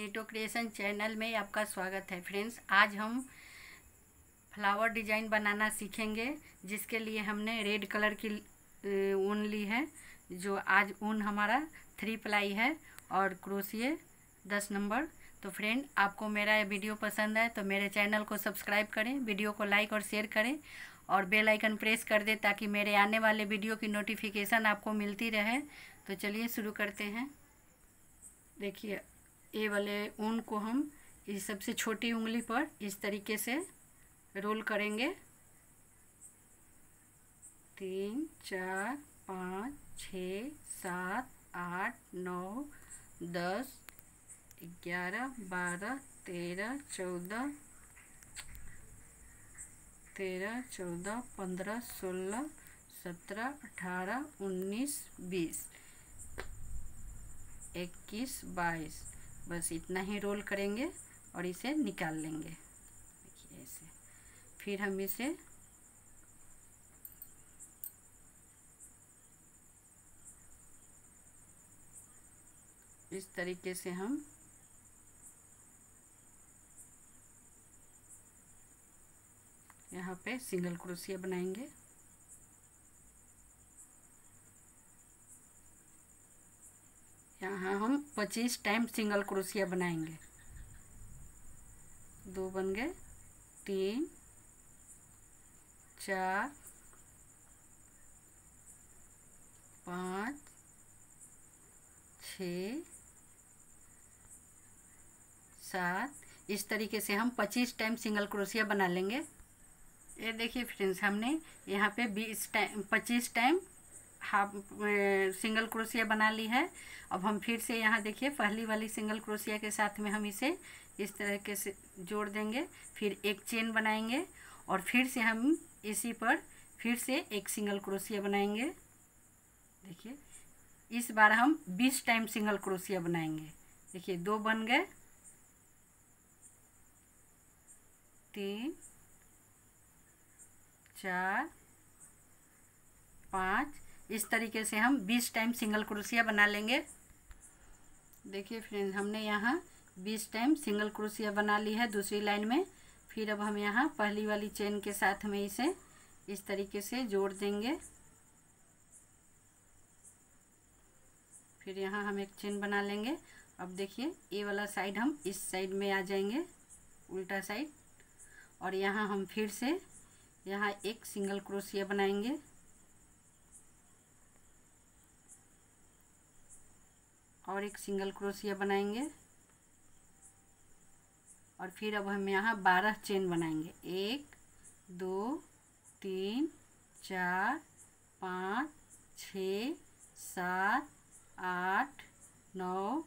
नीटो creation channel में आपका स्वागत है फ्रेंड्स। आज हम फ्लावर डिजाइन बनाना सीखेंगे, जिसके लिए हमने रेड कलर की ऊन ली है। जो आज ऊन हमारा 3 प्लाई है और क्रोशिया 10 नंबर। तो फ्रेंड, आपको मेरा ये वीडियो पसंद है तो मेरे चैनल को सब्सक्राइब करें, वीडियो को लाइक और शेयर करें और बेल आइकन प्रेस कर दें ताकि मेरे आने वाले वीडियो की नोटिफिकेशन आपको मिलती रहे। तो चलिए शुरू करते हैं। देखिए, ये वाले ऊन को हम इस सबसे छोटी उंगली पर इस तरीके से रोल करेंगे। 3 4 5 6 7 8 9 10 11 12 13 14 15 16 17 18 19 20 21 22, बस इतना ही रोल करेंगे और इसे निकाल लेंगे। देखिए ऐसे। फिर हम इसे इस तरीके से हम यहाँ पे सिंगल क्रोशिया बनाएंगे। यहाँ हम 25 टाइम सिंगल क्रोशिया बनाएंगे। 2 बन गए, 3 4 5 6 7, इस तरीके से हम 25 टाइम सिंगल क्रोशिया बना लेंगे। ये देखिए फ्रेंड्स, हमने यहाँ पे 25 टाइम हाफ सिंगल क्रोशिया बना ली है। अब हम फिर से यहाँ देखिए पहली वाली सिंगल क्रोशिया के साथ में हम इसे इस तरीके से जोड़ देंगे। फिर एक चेन बनाएंगे और फिर से हम इसी पर फिर से एक सिंगल क्रोशिया बनाएंगे। देखिए, इस बार हम 20 टाइम सिंगल क्रोशिया बनाएंगे। देखिए, 2 बन गए, 3 4 5, इस तरीके से हम 20 टाइम सिंगल क्रोशिया बना लेंगे। देखिए फ्रेंड्स, हमने यहाँ 20 टाइम सिंगल क्रोशिया बना ली है दूसरी लाइन में। फिर अब हम यहाँ पहली वाली चेन के साथ में इसे इस तरीके से जोड़ देंगे। फिर यहाँ हम एक चेन बना लेंगे। अब देखिए, ये वाला साइड हम इस साइड में आ जाएंगे, उल्टा साइड, और यहाँ हम फिर से यहाँ एक सिंगल क्रोशिया बनाएंगे। और एक सिंगल क्रोशिया बनाएंगे और फिर अब हम यहाँ 12 चेन बनाएंगे। 1 2 3 4 5 6 7 8 9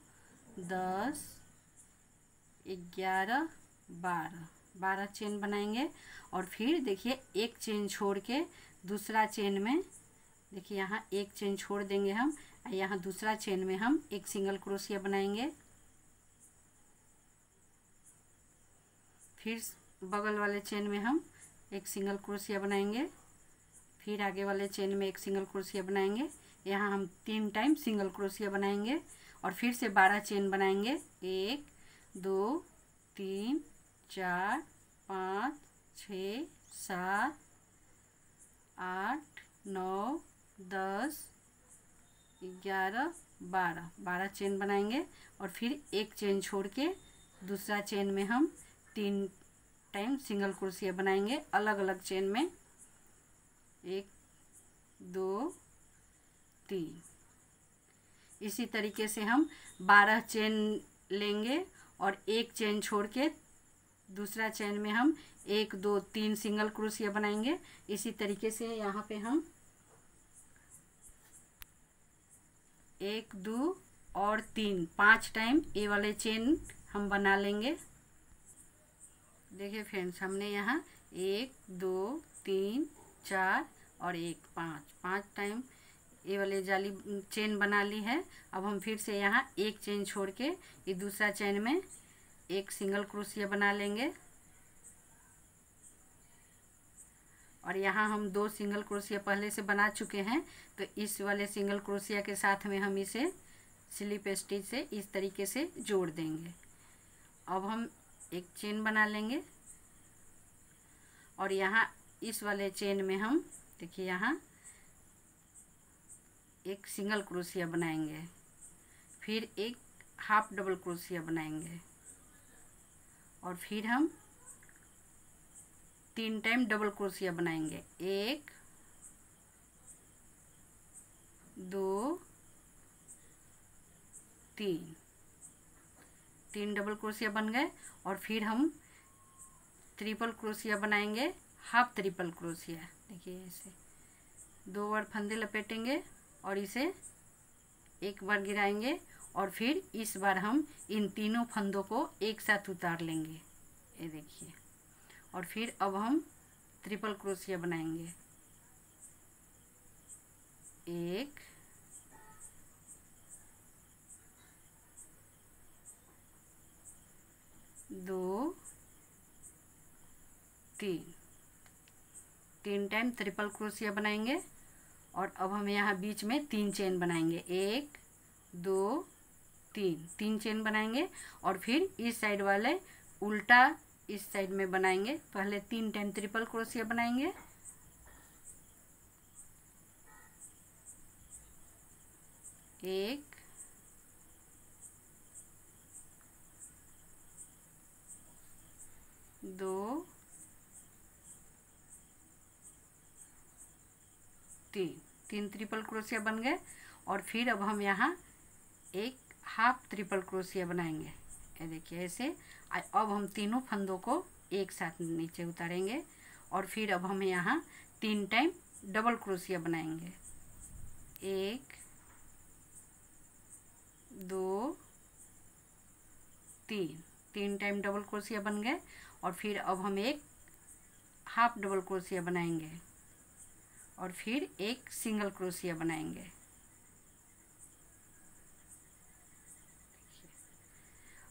10 11 12 चेन बनाएंगे। और फिर देखिए, एक चेन छोड़ के दूसरा चेन में, देखिए यहाँ एक चेन छोड़ देंगे हम, यहाँ दूसरा चेन में हम एक सिंगल क्रोशिया बनाएंगे। फिर बगल वाले चेन में हम एक सिंगल क्रोशिया बनाएंगे। फिर आगे वाले चेन में एक सिंगल क्रोशिया बनाएंगे। यहाँ हम 3 टाइम सिंगल क्रोशिया बनाएंगे और फिर से 12 चेन बनाएंगे। 1 2 3 4 5 6 7 8 9 10 11 12 चेन बनाएंगे और फिर एक चेन छोड़ के दूसरा चेन में हम 3 टाइम सिंगल क्रोशिया बनाएंगे अलग अलग चेन में। 1 2 3, इसी तरीके से हम 12 चेन लेंगे और एक चेन छोड़ के दूसरा चेन में हम 1 2 3 सिंगल क्रोशिया बनाएंगे। इसी तरीके से यहाँ पे हम 1 2 और 3 5 टाइम ये वाले चेन हम बना लेंगे। देखिए फ्रेंड्स, हमने यहाँ 1 2 3 4 और 1 5 टाइम ये वाले जाली चेन बना ली है। अब हम फिर से यहाँ एक चेन छोड़ के ये दूसरा चेन में एक सिंगल क्रोशिया बना लेंगे और यहाँ हम 2 सिंगल क्रोशिया पहले से बना चुके हैं। तो इस वाले सिंगल क्रोशिया के साथ में हम इसे स्लिप स्टिच से इस तरीके से जोड़ देंगे। अब हम एक चेन बना लेंगे और यहाँ इस वाले चेन में हम देखिए यहाँ एक सिंगल क्रोशिया बनाएंगे, फिर एक हाफ डबल क्रोशिया बनाएंगे और फिर हम 3 टाइम डबल क्रोशिया बनाएंगे। 1 2 3 डबल क्रोशिया बन गए और फिर हम ट्रिपल क्रोशिया बनाएंगे, हाफ ट्रिपल क्रोशिया। देखिए ऐसे 2 बार फंदे लपेटेंगे और इसे एक बार गिराएंगे और फिर इस बार हम इन तीनों फंदों को एक साथ उतार लेंगे, ये देखिए। और फिर अब हम ट्रिपल क्रोशिया बनाएंगे। 1 2 3 टाइम ट्रिपल क्रोशिया बनाएंगे और अब हम यहाँ बीच में 3 चेन बनाएंगे। 1 2 3 चेन बनाएंगे और फिर इस साइड वाले उल्टा इस साइड में बनाएंगे। पहले 3 टाइम ट्रिपल क्रोशिया बनाएंगे, एक 2 3 ट्रिपल क्रोशिया बन गए और फिर अब हम यहाँ एक हाफ ट्रिपल क्रोशिया बनाएंगे, ये देखिए ऐसे। अब हम तीनों फंदों को एक साथ नीचे उतारेंगे और फिर अब हम यहाँ 3 टाइम डबल क्रोशिया बनाएंगे। 1 2 3 टाइम डबल क्रोशिया बन गए और फिर अब हम एक हाफ डबल क्रोशिया बनाएंगे और फिर एक सिंगल क्रोशिया बनाएंगे।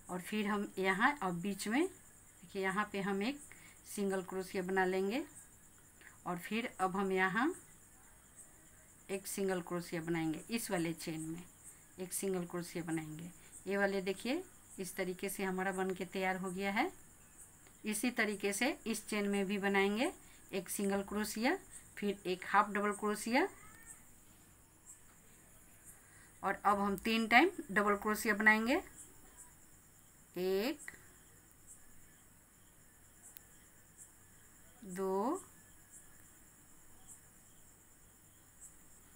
और फिर हम यहाँ अब बीच में देखिए यहाँ पे हम एक सिंगल क्रोशिया बना लेंगे और फिर अब हम यहाँ एक सिंगल क्रोशिया बनाएंगे। इस वाले चेन में एक सिंगल क्रोशिया बनाएंगे। ये वाले देखिए इस तरीके से हमारा बन के तैयार हो गया है। इसी तरीके से इस चेन में भी बनाएंगे, एक सिंगल क्रोशिया, फिर एक हाफ डबल क्रोशिया और अब हम 3 टाइम डबल क्रोशिया बनाएंगे। 1 2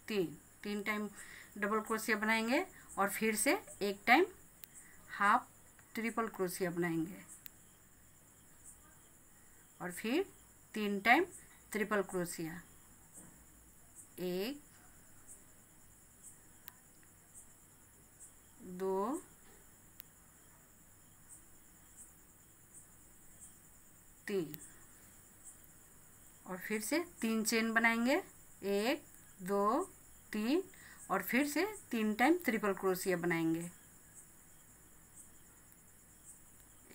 3 टाइम डबल क्रोशिया बनाएंगे और फिर से एक टाइम हाफ ट्रिपल क्रोशिया बनाएंगे और फिर 3 टाइम ट्रिपल क्रोशिया। 1 2 3 और फिर से 3 चेन बनाएंगे। 1 2 3 और फिर से 3 टाइम ट्रिपल क्रोशिया बनाएंगे।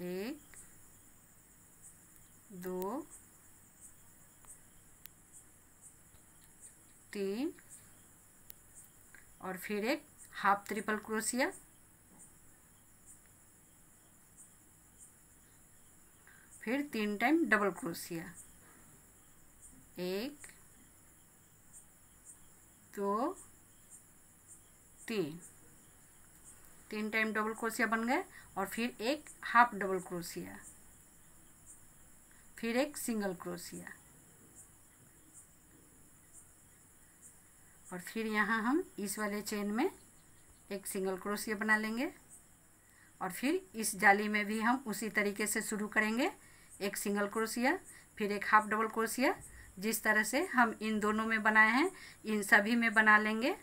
1 2 3 और फिर एक हाफ ट्रिपल क्रोशिया, फिर 3 time double crochet. 1 2 3 time double crochet बन गए और फिर एक हाफ डबल क्रोशिया, फिर एक सिंगल क्रोशिया और फिर यहाँ हम इस वाले चेन में एक सिंगल क्रोशिया बना लेंगे और फिर इस जाली में भी हम उसी तरीके से शुरू करेंगे। एक सिंगल क्रोशिया, फिर एक हाफ डबल क्रोशिया। जिस तरह से हम इन दोनों में बनाए हैं इन सभी में बना लेंगे,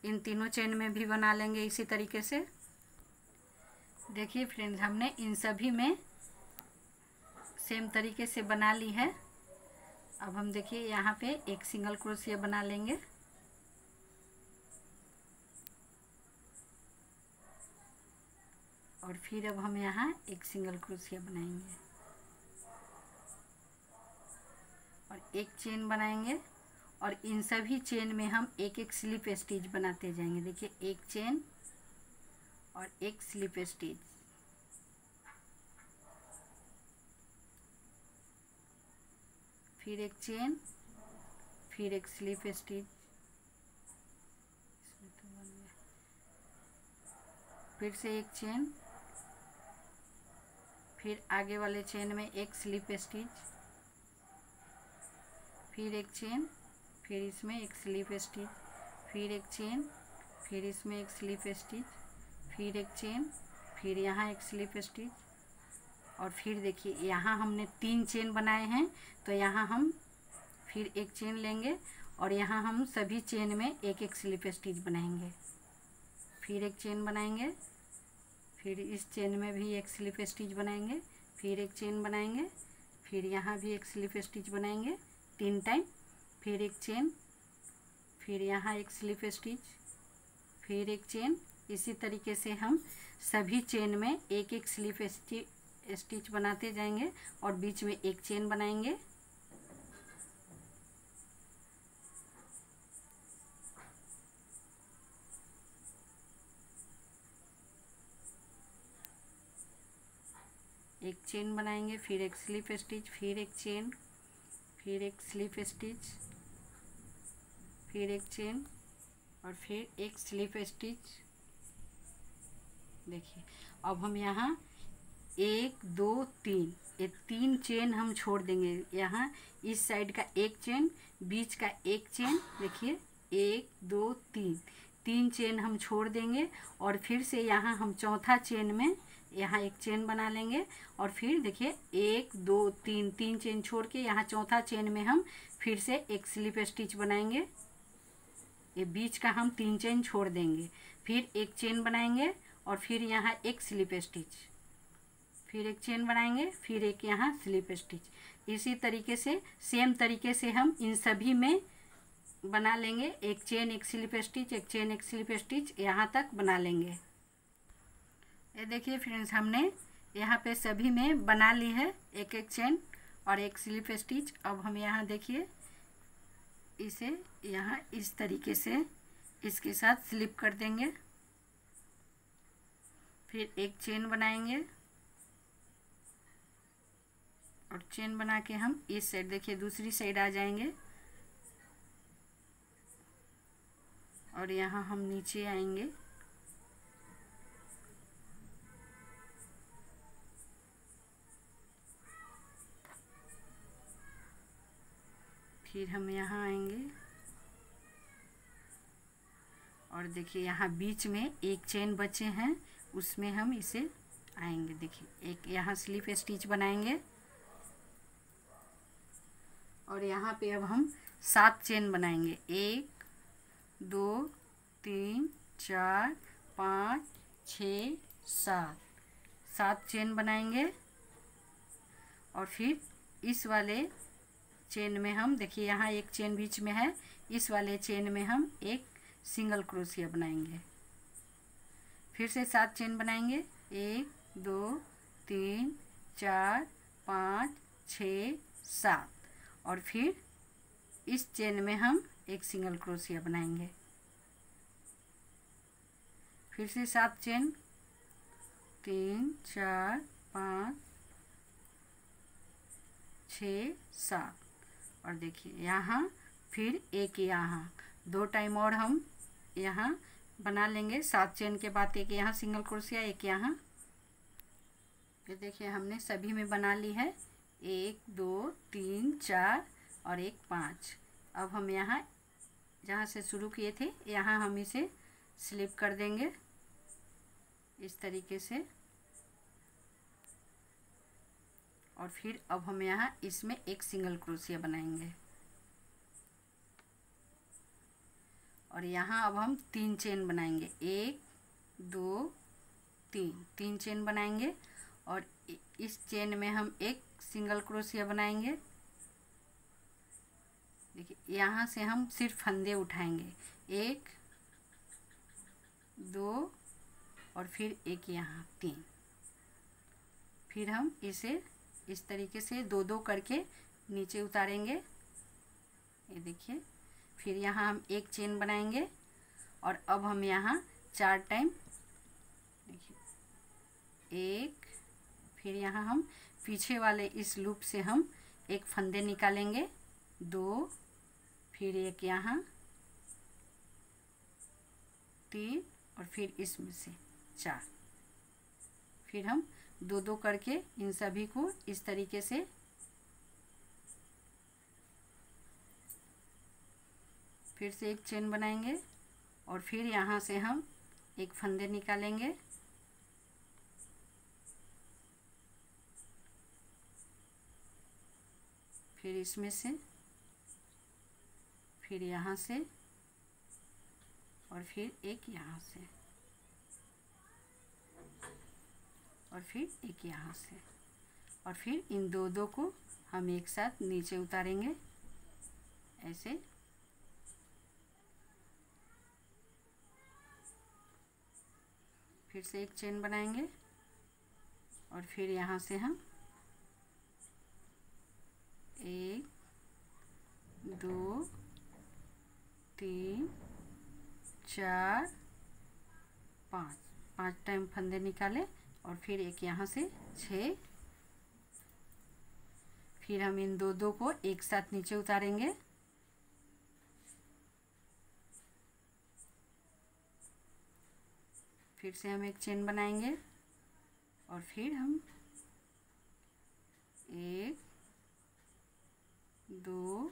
इन तीनों चेन में भी बना लेंगे इसी तरीके से। देखिए फ्रेंड्स, हमने इन सभी में सेम तरीके से बना ली है। अब हम देखिए यहाँ पे एक सिंगल क्रोशिया बना लेंगे और फिर अब हम यहाँ एक सिंगल क्रोशिया बनाएंगे और एक चेन बनाएंगे और इन सभी चेन में हम एक एक स्लिप स्टिच बनाते जाएंगे। देखिए एक चेन और एक स्लिप स्टिच, फिर एक चेन, फिर एक स्लिप स्टिच, इसमें तो बन गया, फिर से एक चेन, फिर आगे वाले चेन में एक स्लिप स्टिच, फिर एक चेन, फिर इसमें एक स्लिप स्टिच, फिर एक चेन, फिर इसमें एक स्लिप स्टिच, फिर एक चेन, फिर यहाँ एक स्लिप स्टिच, और फिर देखिए यहाँ हमने 3 चेन बनाए हैं, तो यहाँ हम फिर एक चेन लेंगे और यहाँ हम सभी चेन में एक एक स्लिप स्टिच बनाएंगे। फिर एक चेन बनाएंगे, फिर इस चेन में भी एक स्लिप स्टिच बनाएंगे, फिर एक चेन बनाएंगे, फिर यहाँ भी एक स्लिप स्टिच बनाएंगे 3 टाइम, फिर एक चेन, फिर यहाँ एक स्लिप स्टिच, फिर एक चेन। इसी तरीके से हम सभी चेन में एक एक स्लिप स्टिच बनाते जाएंगे और बीच में एक चेन बनाएंगे। एक चेन बनाएंगे, फिर एक स्लिप स्टिच, फिर एक चेन, फिर एक स्लिप स्टिच, फिर एक चेन और फिर एक स्लिप स्टिच। देखिए अब हम यहाँ 1 2 3 ये 3 चेन हम छोड़ देंगे। यहाँ इस साइड का एक चेन, बीच का एक चेन, देखिए 1 2 3 चेन हम छोड़ देंगे और फिर से यहाँ हम चौथा चेन में यहाँ एक चेन बना लेंगे और फिर देखिए 1 2 3 चेन छोड़ के यहाँ चौथा चेन में हम फिर से एक स्लिप स्टिच बनाएंगे। ये बीच का हम 3 चेन छोड़ देंगे, फिर एक चेन बनाएंगे और फिर यहाँ एक स्लिप स्टिच, फिर एक चेन बनाएंगे, फिर एक यहाँ स्लिप स्टिच। इसी तरीके से सेम तरीके से हम इन सभी में बना लेंगे। एक चेन एक स्लिप स्टिच, एक चेन एक स्लिप स्टिच, यहाँ तक बना लेंगे। ये देखिए फ्रेंड्स, हमने यहाँ पे सभी में बना ली है एक एक चेन और एक स्लिप स्टिच। अब हम यहाँ देखिए इसे यहाँ इस तरीके से इसके साथ स्लिप कर देंगे, फिर एक चेन बनाएंगे और चेन बना के हम इस साइड देखिए दूसरी साइड आ जाएंगे और यहाँ हम नीचे आएंगे, फिर हम यहाँ आएंगे और देखिए यहाँ बीच में एक चेन बचे हैं, उसमें हम इसे आएंगे। देखिए एक यहाँ स्लिप स्टिच बनाएंगे और यहाँ पे अब हम 7 चेन बनाएंगे। 1 2 3 4 5 6 7 चेन बनाएंगे और फिर इस वाले चेन में हम देखिए यहाँ एक चेन बीच में है, इस वाले चेन में हम एक सिंगल क्रोशिया बनाएंगे। फिर से 7 चेन बनाएंगे, 1 2 3 4 5 6 7 और फिर इस चेन में हम एक सिंगल क्रोशिया बनाएंगे। फिर से 7 चेन, 3 4 5 6 7 और देखिए यहाँ फिर एक यहाँ 2 टाइम और हम यहाँ बना लेंगे। 7 चेन के बाद एक यहाँ सिंगल क्रोशिया, एक यहाँ। फिर देखिए हमने सभी में बना ली है 1 2 3 4 और एक 5। अब हम यहाँ जहाँ से शुरू किए थे यहाँ हम इसे स्लिप कर देंगे इस तरीके से और फिर अब हम यहाँ इसमें एक सिंगल क्रोशिया बनाएंगे और यहाँ अब हम 3 चेन बनाएंगे। 1 2 3 चेन बनाएंगे और इस चेन में हम एक सिंगल क्रोशिया बनाएंगे। देखिए यहाँ से हम सिर्फ फंदे उठाएंगे, 1 2 और फिर एक यहाँ 3। फिर हम इसे इस तरीके से 2 करके नीचे उतारेंगे। ये देखिए फिर यहाँ हम एक चेन बनाएंगे और अब हम यहाँ 4 टाइम देखिए 1, फिर यहाँ हम पीछे वाले इस लूप से हम एक फंदे निकालेंगे, 2, फिर एक यहाँ, 3 और फिर इसमें से 4। फिर हम 2-2 करके इन सभी को इस तरीके से फिर से एक चेन बनाएंगे और फिर यहाँ से हम एक फंदे निकालेंगे, फिर इसमें से, फिर यहाँ से और फिर एक यहाँ से और फिर एक यहाँ से और फिर इन 2-2 को हम एक साथ नीचे उतारेंगे ऐसे। फिर से एक चेन बनाएंगे और फिर यहाँ से हम 1, 2, 3, 4, 5 टाइम फंदे निकाले और फिर एक यहाँ से 6। फिर हम इन 2-2 को एक साथ नीचे उतारेंगे, फिर से हम एक चेन बनाएंगे और फिर हम 1, 2,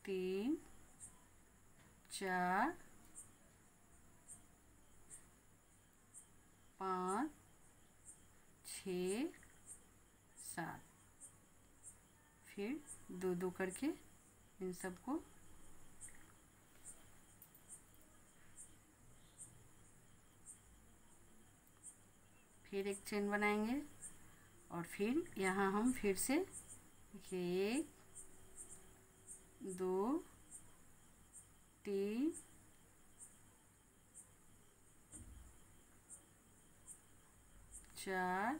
3, 4, 5, 6, 7। फिर 2-2 करके इन सबको फिर एक चेन बनाएंगे और फिर यहाँ हम फिर से 1, 2, 3, 4,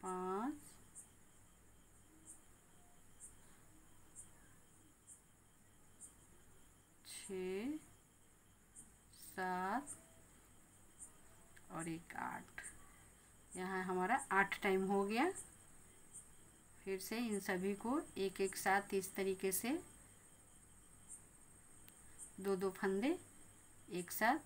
5, 6, 7 और एक 8। यहाँ हमारा 8 टाइम हो गया। फिर से इन सभी को एक एक साथ इस तरीके से 2-2 फंदे एक साथ,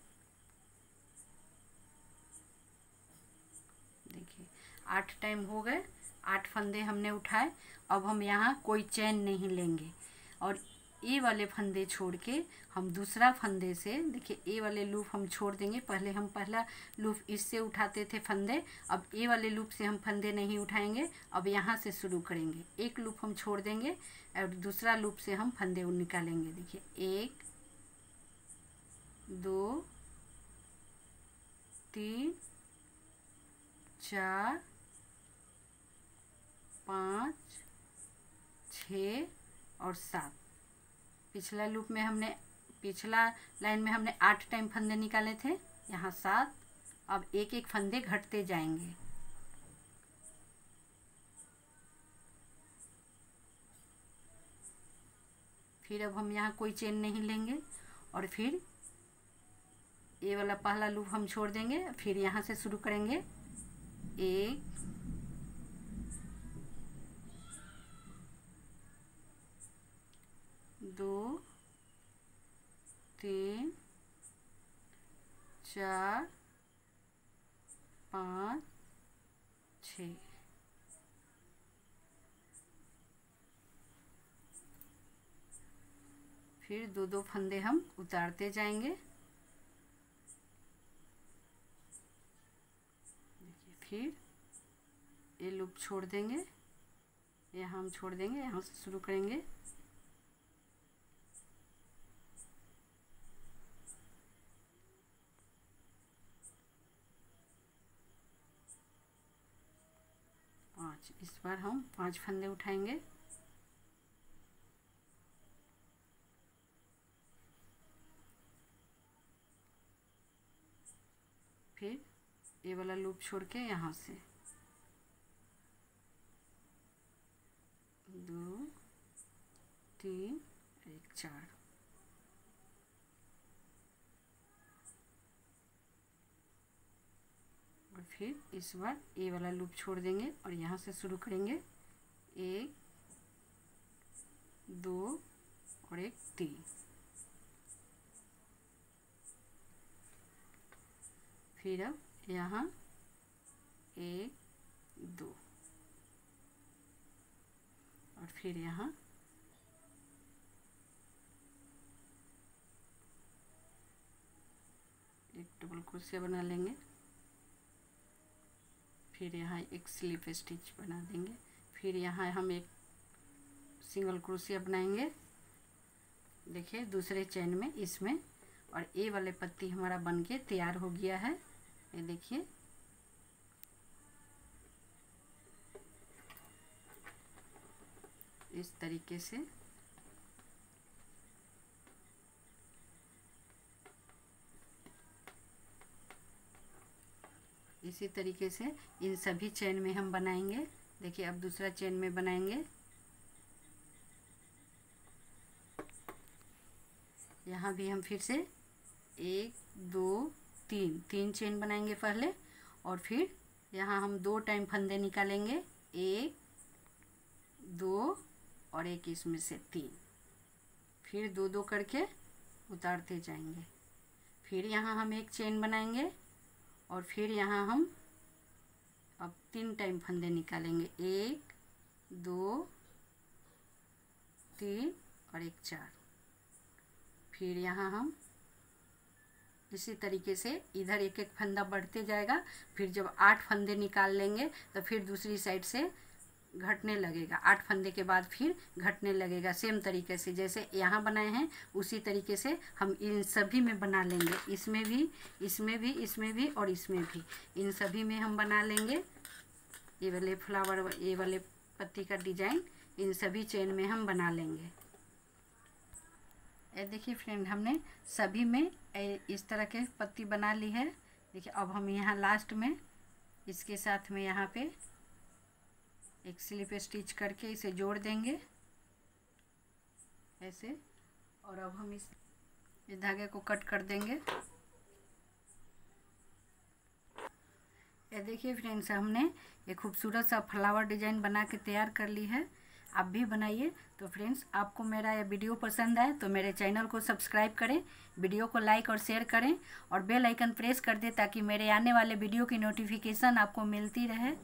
देखिए 8 टाइम हो गए, 8 फंदे हमने उठाए। अब हम यहाँ कोई चेन नहीं लेंगे और ए वाले फंदे छोड़ के हम दूसरा फंदे से, देखिए ए वाले लूप हम छोड़ देंगे। पहले हम पहला लूप इससे उठाते थे फंदे, अब ए वाले लूप से हम फंदे नहीं उठाएंगे। अब यहाँ से शुरू करेंगे, एक लूप हम छोड़ देंगे और दूसरा लूप से हम फंदे निकालेंगे। देखिए 1, 2, 3, 4, 5, 6 और 7। पिछला लूप में हमने, पिछला लाइन में हमने 8 टाइम फंदे निकाले थे, यहाँ 7। अब एक एक फंदे घटते जाएंगे। फिर अब हम यहाँ कोई चेन नहीं लेंगे और फिर ये वाला पहला लूप हम छोड़ देंगे, फिर यहाँ से शुरू करेंगे। 1, 2, 3, 4, 5, 6। फिर 2-2 फंदे हम उतारते जाएंगे। फिर ये लूप छोड़ देंगे, यहाँ हम छोड़ देंगे, यहाँ से शुरू करेंगे। इस बार हम 5 फंदे उठाएंगे। फिर ये वाला लूप छोड़ के यहाँ से 2, 3, 1, 4। और फिर इस बार ये वाला लूप छोड़ देंगे और यहाँ से शुरू करेंगे 1 2 और 1 3। फिर अब यहाँ 1 2 और फिर यहाँ एक डबल क्रोशिया बना लेंगे। फिर यहाँ एक स्लिप स्टिच बना देंगे। फिर यहाँ हम एक सिंगल क्रोशिया बनाएंगे, देखिए दूसरे चेन में इसमें, और ये वाले पत्ती हमारा बनके तैयार हो गया है। ये देखिए इस तरीके से इसी तरीके से इन सभी चेन में हम बनाएंगे। देखिए अब दूसरा चेन में बनाएंगे। यहाँ भी हम फिर से 1 2 3 चेन बनाएंगे पहले, और फिर यहाँ हम 2 टाइम फंदे निकालेंगे, 1 2 और एक इसमें से 3। फिर 2 2 करके उतारते जाएंगे। फिर यहाँ हम एक चेन बनाएंगे और फिर यहाँ हम अब 3 टाइम फंदे निकालेंगे, 1 2 3 और एक 4। फिर यहाँ हम इसी तरीके से इधर एक एक फंदा बढ़ते जाएगा। फिर जब 8 फंदे निकाल लेंगे तो फिर दूसरी साइड से घटने लगेगा। 8 फंदे के बाद फिर घटने लगेगा। सेम तरीके से जैसे यहाँ बनाए हैं उसी तरीके से हम इन सभी में बना लेंगे। इसमें भी, इसमें भी, इसमें भी और इसमें भी, इन सभी में हम बना लेंगे। ये वाले फ्लावर, ये वाले पत्ती का डिजाइन इन सभी चेन में हम बना लेंगे। ये देखिए फ्रेंड, हमने सभी में इस तरह के पत्ती बना ली है। देखिए अब हम यहाँ लास्ट में इसके साथ में यहाँ पे एक स्लिप स्टिच करके इसे जोड़ देंगे ऐसे, और अब हम इस धागे को कट कर देंगे। ये देखिए फ्रेंड्स, हमने एक खूबसूरत सा फ्लावर डिजाइन बना के तैयार कर ली है। आप भी बनाइए। तो फ्रेंड्स, आपको मेरा यह वीडियो पसंद आए तो मेरे चैनल को सब्सक्राइब करें, वीडियो को लाइक और शेयर करें और बेल आइकन प्रेस कर दें ताकि मेरे आने वाले वीडियो की नोटिफिकेशन आपको मिलती रहे।